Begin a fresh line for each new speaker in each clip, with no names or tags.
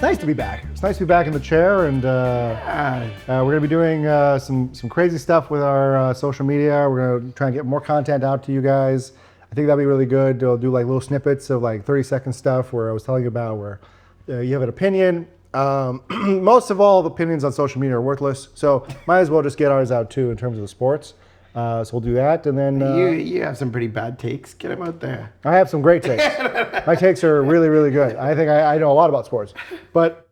It's nice to be back. It's nice to be back in the chair, and we're going to be doing some crazy stuff with our social media. We're going to try and get more content out to you guys. I think that'll be really good. We'll do like little snippets of like 30-second stuff where I was telling you about where you have an opinion. Most of all, the opinions on social media are worthless, so might as well just get ours out too in terms of the sports. So we'll do that, and then
you have some pretty bad takes. Get them out there.
I have some great takes. My takes are really, really good. I think I know a lot about sports, but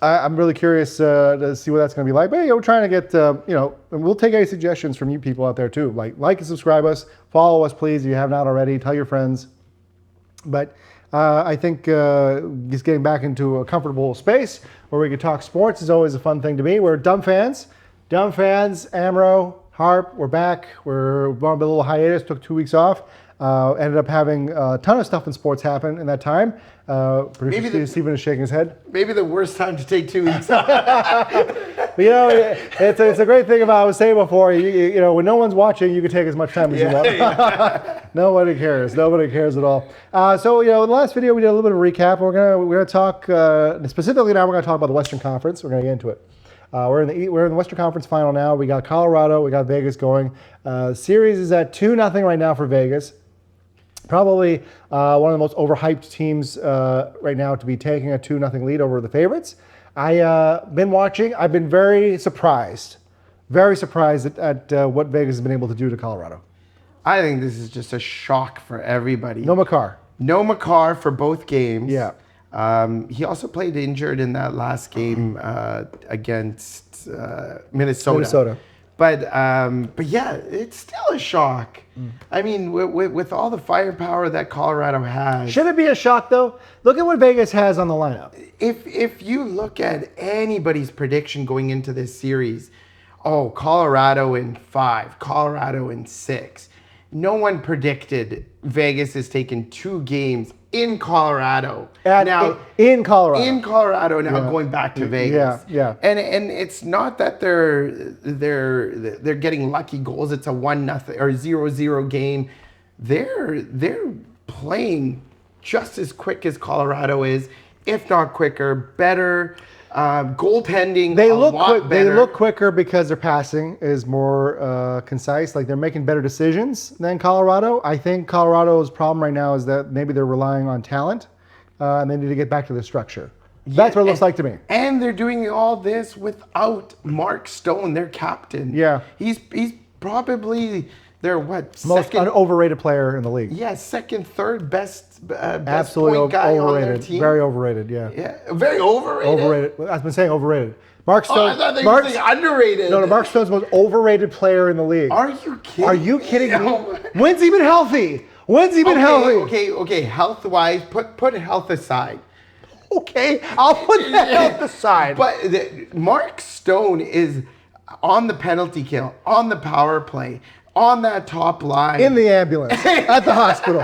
I'm really curious to see what that's going to be like. But yeah, we're trying to get and we'll take any suggestions from you people out there too. Like and subscribe us, follow us, please, if you have not already. Tell your friends. But I think just getting back into a comfortable space where we can talk sports is always a fun thing to me. We're dumb fans, Amro. Harp, we're back. We're on a little hiatus, took 2 weeks off. Ended up having a ton of stuff in sports happen in that time. Producer Steven is shaking his head.
Maybe the worst time to take 2 weeks off.
But it's a great thing about I was saying before, when no one's watching, you can take as much time as you want. Yeah. Nobody cares. Nobody cares at all. So in the last video, we did a little bit of a recap. We're gonna talk, specifically now we're gonna talk about the Western Conference. We're gonna get into it. We're in the Western Conference final now. We got Colorado, we got Vegas going. Series is at 2-0 right now for Vegas. Probably one of the most overhyped teams right now to be taking a 2-0 lead over the favorites. I've been watching. I've been very surprised at what Vegas has been able to do to Colorado.
I think this is just a shock for everybody.
No Makar
for both games.
Yeah.
He also played injured in that last game against Minnesota. But yeah, it's still a shock. I mean, with all the firepower that Colorado has.
Should it be a shock though? Look at what Vegas has on the lineup.
If you look at anybody's prediction going into this series, Colorado in 5, Colorado in 6. No one predicted Vegas is taking 2 games in Colorado.
In Colorado
now going back to Vegas.
Yeah.
And it's not that they're getting lucky goals. It's a 1-0 or 0-0 game. They're playing just as quick as Colorado is, if not quicker, better. Goaltending.
They look quicker because their passing is more concise. Like they're making better decisions than Colorado. I think Colorado's problem right now is that maybe they're relying on talent, and they need to get back to their structure. That's what it looks like to me.
And they're doing all this without Mark Stone, their captain.
Yeah,
he's probably their
most overrated player in the league.
Yeah, second, third best
absolutely
point guy
overrated.
On their team.
Very overrated. Yeah,
very overrated.
Overrated. I've been saying overrated. Mark Stone.
I thought they were saying underrated.
No, Mark Stone's the most overrated player in the league.
Are you kidding?
Are you kidding me? When's he been healthy?
Okay. Health-wise, put health aside.
Okay, I'll put that health aside.
But Mark Stone is on the penalty kill, on the power play, on that top line.
In the ambulance. At the hospital.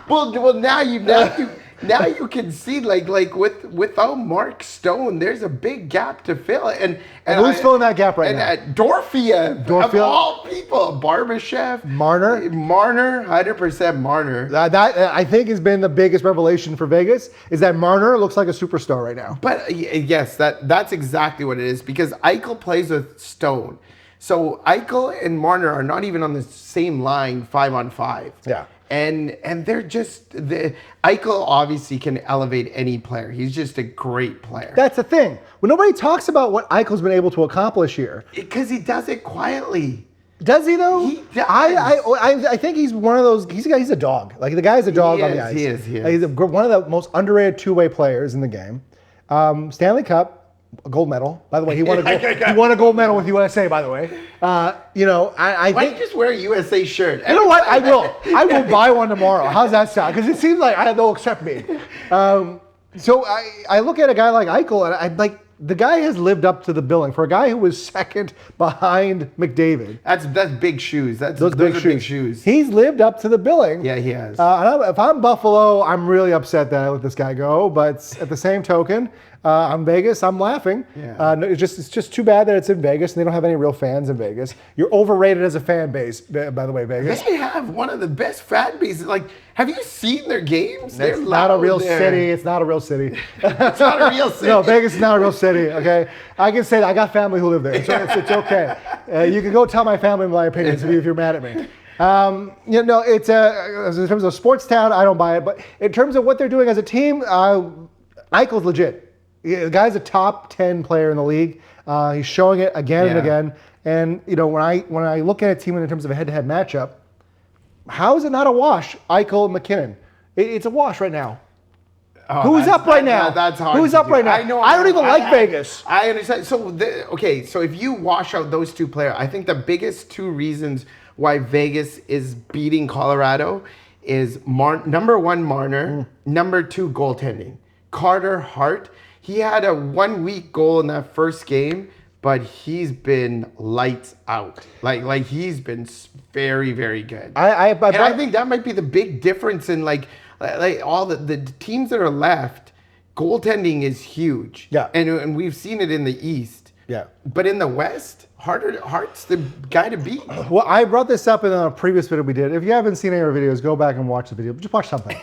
well, now you can see like without Mark Stone, there's a big gap to fill. And
who's filling that gap right now?
Dorfia, of all people, Barbashev,
Marner,
100% Marner.
That I think has been the biggest revelation for Vegas is that Marner looks like a superstar right now.
But yes, that's exactly what it is because Eichel plays with Stone. So Eichel and Marner are not even on the same line 5-on-5.
Yeah.
And they're just Eichel obviously can elevate any player. He's just a great player.
That's the thing. Well, nobody talks about what Eichel's been able to accomplish here
because he does it quietly.
Does he though?
He does.
I think he's one of those. He's a dog. Like the guy's a dog on the ice.
He is.
Like, he's one of the most underrated two-way players in the game. Stanley Cup. A gold medal. By the way, he won a gold medal with USA, by the way. I
Why
think...
don't you just wear a USA shirt?
You know what? I will buy one tomorrow. How's that sound? Because it seems like they'll accept me. So I look at a guy like Eichel, and I'm like, the guy has lived up to the billing. For a guy who was second behind McDavid.
That's big shoes. Those are big shoes.
He's lived up to the billing.
Yeah, he has.
If I'm Buffalo, I'm really upset that I let this guy go. But at the same token, I'm Vegas. I'm laughing.
Yeah.
No, it's just too bad that it's in Vegas and they don't have any real fans in Vegas. You're overrated as a fan base, by the way, Vegas.
They have one of the best fan bases. Like, have you seen their games? They're
It's not a
loud
real
there.
city. It's not a real city.
It's not a real city.
No, Vegas is not a real city. Okay, I can say that I got family who live there, so it's okay. You can go tell my family my opinions if you're mad at me. It's in terms of sports town, I don't buy it. But in terms of what they're doing as a team, Eichel's legit. The guy's a top 10 player in the league. He's showing it again and again. And when I look at a team in terms of a head-to-head matchup, how is it not a wash? Eichel and McKinnon. It's a wash right now. Who's up right now?
That's hard.
Who's up right now? I don't even like Vegas.
I understand. So if you wash out those two players, I think the biggest two reasons why Vegas is beating Colorado is number one, Marner, number two, goaltending. Carter Hart, he had a 1 week goal in that first game, but he's been lights out. Like he's been very, very good. I think that might be the big difference in like all the teams that are left. Goaltending is huge.
Yeah,
and we've seen it in the East.
Yeah, but
in the West, Hart's the guy to beat.
Well, I brought this up in a previous video we did. If you haven't seen any of our videos, go back and watch the video. Just watch something.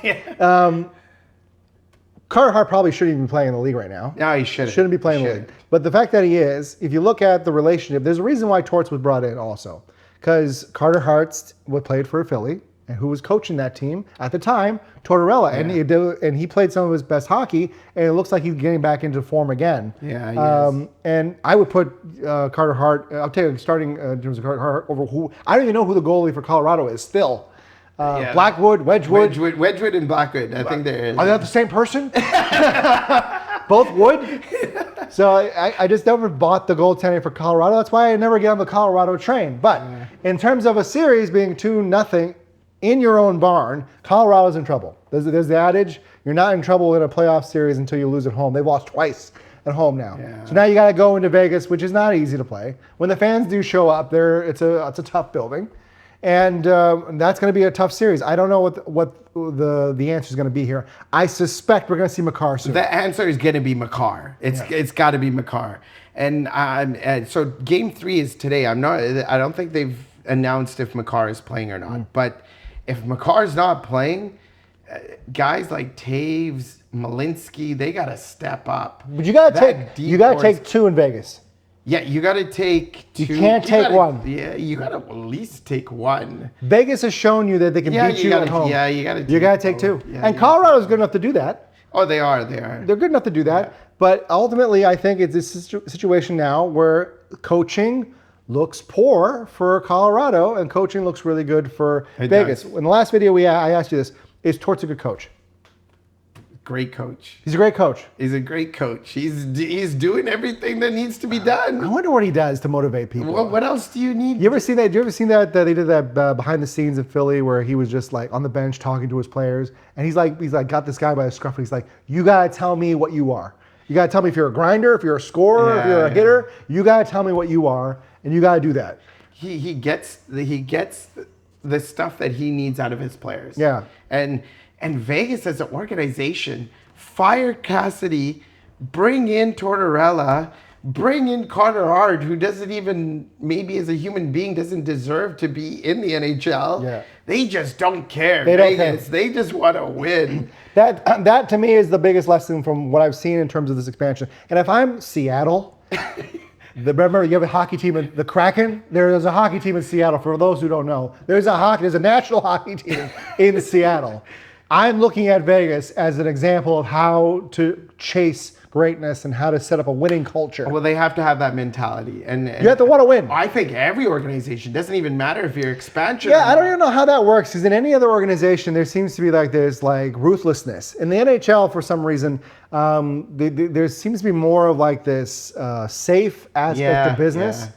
Carter Hart probably shouldn't even be playing in the league right now.
No, he shouldn't.
Shouldn't be playing in the league. But the fact that he is, if you look at the relationship, there's a reason why Torts was brought in also. Because Carter Hart played for Philly, and who was coaching that team at the time, Tortorella. Yeah. And he played some of his best hockey, and it looks like he's getting back into form again.
Yeah, he is.
And I would put Carter Hart, I'll tell you, starting in terms of Carter Hart, over who, I don't even know who the goalie for Colorado is still. Blackwood, Wedgwood.
Wedgwood and Blackwood. I think they're...
Are they not the same person? Both wood? So I just never bought the goaltending for Colorado. That's why I never get on the Colorado train. But in terms of a series being 2-0 in your own barn, Colorado's in trouble. There's the adage, you're not in trouble in a playoff series until you lose at home. They've lost twice at home now. Yeah. So now you got to go into Vegas, which is not easy to play. When the fans do show up, it's a tough building. And that's going to be a tough series. I don't know what the answer is going to be here. I suspect we're going to see Makar soon.
The answer is going to be Makar. It's got to be Makar. And so Game 3 is today. I don't think they've announced if Makar is playing or not. But if Makar's not playing, guys like Taves, Malinsky, they got to step up.
But you got to take two in Vegas.
Yeah, you got to take two.
You can't take one.
Yeah, you got to at least take one.
Vegas has shown you that they can beat you at home.
Yeah, you got to.
You got to take two. Yeah, and Colorado's good enough to do that.
Oh, they are.
They're good enough to do that. Yeah. But ultimately, I think it's this situation now where coaching looks poor for Colorado and coaching looks really good for Vegas. In the last video, I asked you this: is Torts a good coach?
Great coach.
He's a great coach.
He's a great coach. He's doing everything that needs to be done.
I wonder what he does to motivate people.
What else do you need?
You ever seen that? Did you ever seen that they did that behind the scenes in Philly where he was just like on the bench talking to his players, and he's like got this guy by the scruff, and he's like, "You gotta tell me what you are. You gotta tell me if you're a grinder, if you're a scorer, if you're a hitter. You gotta tell me what you are, and you gotta do that."
He gets the stuff that he needs out of his players.
Yeah,
And Vegas as an organization, fire Cassidy, bring in Tortorella, bring in Carter Hart, who doesn't even, maybe as a human being, doesn't deserve to be in the NHL.
Yeah.
They just don't care.
They don't care.
They just want to win.
That to me is the biggest lesson from what I've seen in terms of this expansion. And if I'm Seattle, remember you have a hockey team in the Kraken? There's a hockey team in Seattle. For those who don't know, there's a national hockey team in Seattle. I'm looking at Vegas as an example of how to chase greatness and how to set up a winning culture.
Well, they have to have that mentality. And
you have to want to win.
I think every organization, doesn't even matter if you're expansion.
Yeah, I don't even know how that works, because in any other organization, there seems to be this ruthlessness. In the NHL, for some reason, there seems to be more of this safe aspect of business,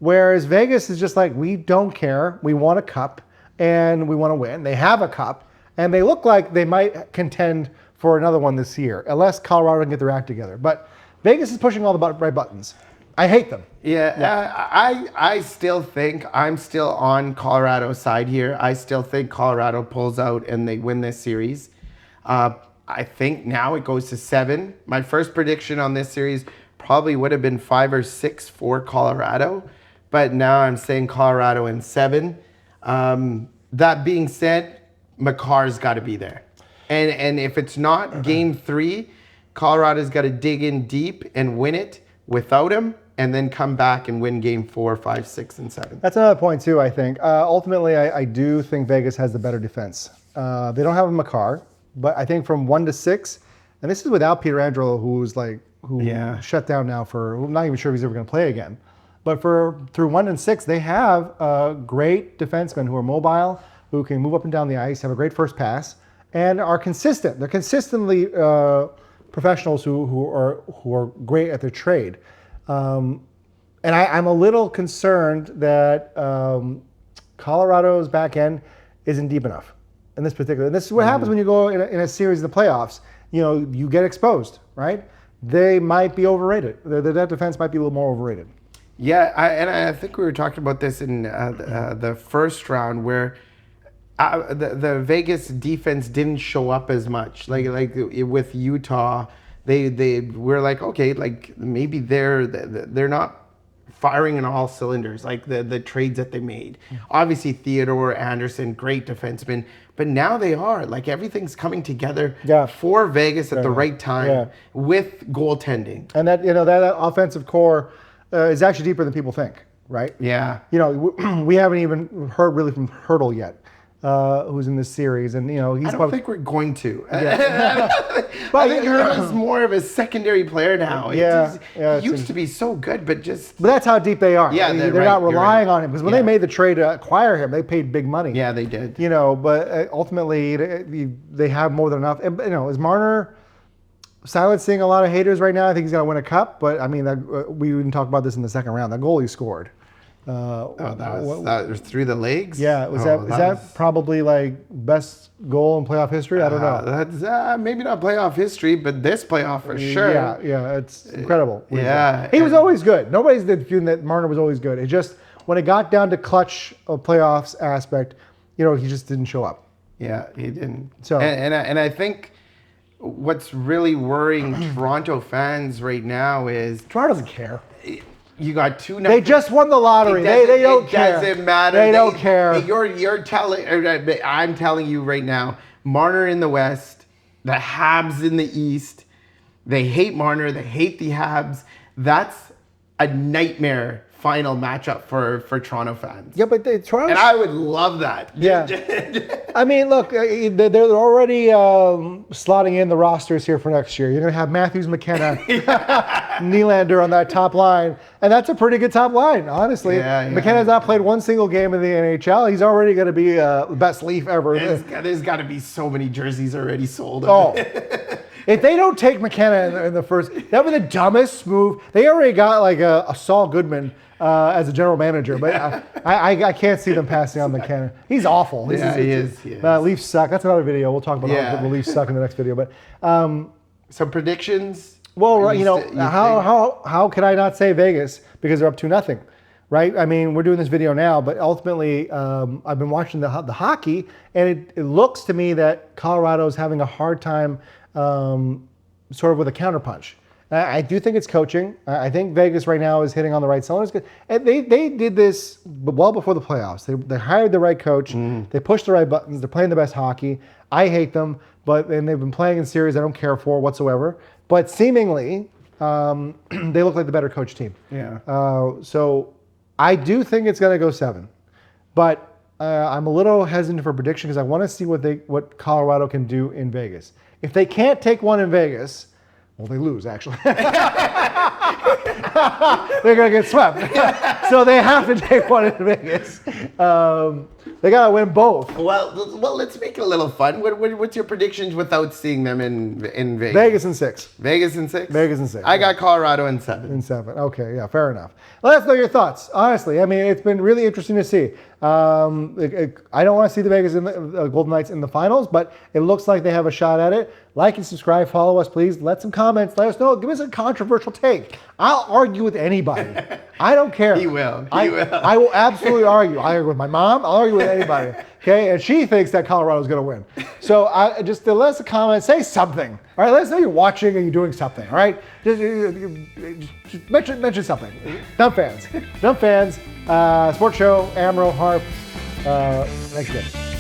whereas Vegas is just like, we don't care. We want a cup, and we want to win. They have a cup. And they look like they might contend for another one this year, unless Colorado can get their act together. But Vegas is pushing all the right buttons. I hate them.
I still think I'm still on Colorado's side here. I still think Colorado pulls out and they win this series. I think now it goes to 7. My first prediction on this series probably would have been 5 or 6 for Colorado, but now I'm saying Colorado in 7. That being said, Makar's got to be there. And if it's not game 3, Colorado's got to dig in deep and win it without him, and then come back and win game 4, 5, 6, and 7.
That's another point too, I think. Ultimately, I do think Vegas has the better defense. They don't have a Makar, but I think from 1 to 6, and this is without Peter Angelo, who shut down now for, I'm not even sure if he's ever going to play again. But through 1 and 6, they have great defensemen who are mobile, who can move up and down the ice, have a great first pass, and are consistent. They're consistently professionals who are great at their trade. And I'm a little concerned that Colorado's back end isn't deep enough in this particular. And this is what happens when you go in a series of the playoffs. You get exposed, right? They might be overrated. That defense might be a little more overrated.
Yeah, I think we were talking about this in the first round where the Vegas defense didn't show up as much. Like with Utah, they were like, okay, like maybe they're not firing on all cylinders like the trades that they made. Obviously Theodore Anderson, great defenseman, but now they are like everything's coming together for Vegas at the right time with goaltending.
And that offensive core is actually deeper than people think, right?
Yeah.
We haven't even heard really from Hurdle yet. Who's in this series, and he's.
I don't think we're going to. But I think Hurdle's more of a secondary player now. He used to be so good, but
that's how deep they are.
Yeah,
they're not relying on him because when they made the trade to acquire him, they paid big money.
Yeah, they did.
But ultimately they have more than enough. And, is Marner silencing a lot of haters right now? I think he's going to win a cup, but I mean, we didn't talk about this in the second round. That goal he scored.
That was through the legs.
Yeah, is that probably like best goal in playoff history? I don't know.
That's maybe not playoff history, but this playoff for sure.
Yeah, it's incredible.
Yeah,
he was always good. Nobody's feeling that Marner was always good. It just when it got down to clutch of playoffs aspect, he just didn't show up.
Yeah, he didn't.
So
and I think what's really worrying Toronto fans right now is
Toronto doesn't care.
You got 2
They just won the lottery. They don't care.
It doesn't matter.
They don't care.
I'm telling you right now, Marner in the West, the Habs in the East. They hate Marner. They hate the Habs. That's a nightmare final matchup for Toronto fans.
Yeah, but Toronto.
And I would love that.
Yeah. I mean, look, they're already slotting in the rosters here for next year. You're going to have Matthews, McKenna, Nylander on that top line. And that's a pretty good top line, honestly. McKenna's not played one single game in the NHL. He's already going to be the best Leaf ever.
There's got to be so many jerseys already sold.
Oh. If they don't take McKenna in the first, that would be the dumbest move. They already got like a Saul Goodman as a general manager, but I can't see them passing on McKenna. He's awful.
He is.
Leafs suck. That's another video. We'll talk about how the Leafs suck in the next video. But
some predictions.
Well, how can I not say Vegas because they're up 2-0, right? I mean, we're doing this video now, but ultimately, I've been watching the hockey, and it looks to me that Colorado is having a hard time. Sort of with a counterpunch. I do think it's coaching. I think Vegas right now is hitting on the right cylinders. And they did this well before the playoffs. They hired the right coach. They pushed the right buttons. They're playing the best hockey. I hate them, and they've been playing in series I don't care for whatsoever. But seemingly, they look like the better coach team.
Yeah.
So I do think it's going to go 7. But I'm a little hesitant for prediction because I want to see what Colorado can do in Vegas. If they can't take one in Vegas, well, they lose, actually. They're going to get swept. So they have to take one in Vegas. They got to win both.
Well, let's make it a little fun. What's your predictions without seeing them in Vegas?
Vegas in 6.
Vegas in 6?
Vegas in 6.
I got Colorado in 7.
In 7. Okay, yeah, fair enough. Let us know your thoughts. Honestly, I mean, it's been really interesting to see. I don't want to see the Vegas Golden Knights in the finals, but it looks like they have a shot at it. Like and subscribe. Follow us, please. Let some comments. Let us know. Give us a controversial take. I'll argue with anybody. I don't care.
He will.
I will absolutely argue. I argue with my mom. I'll argue with anybody. Okay, and she thinks that Colorado's going to win. So I just let us comment, say something. All right, let us know you're watching and you're doing something. All right, just mention something. Dumb fans, sports show, Amro, harp. Thanks again.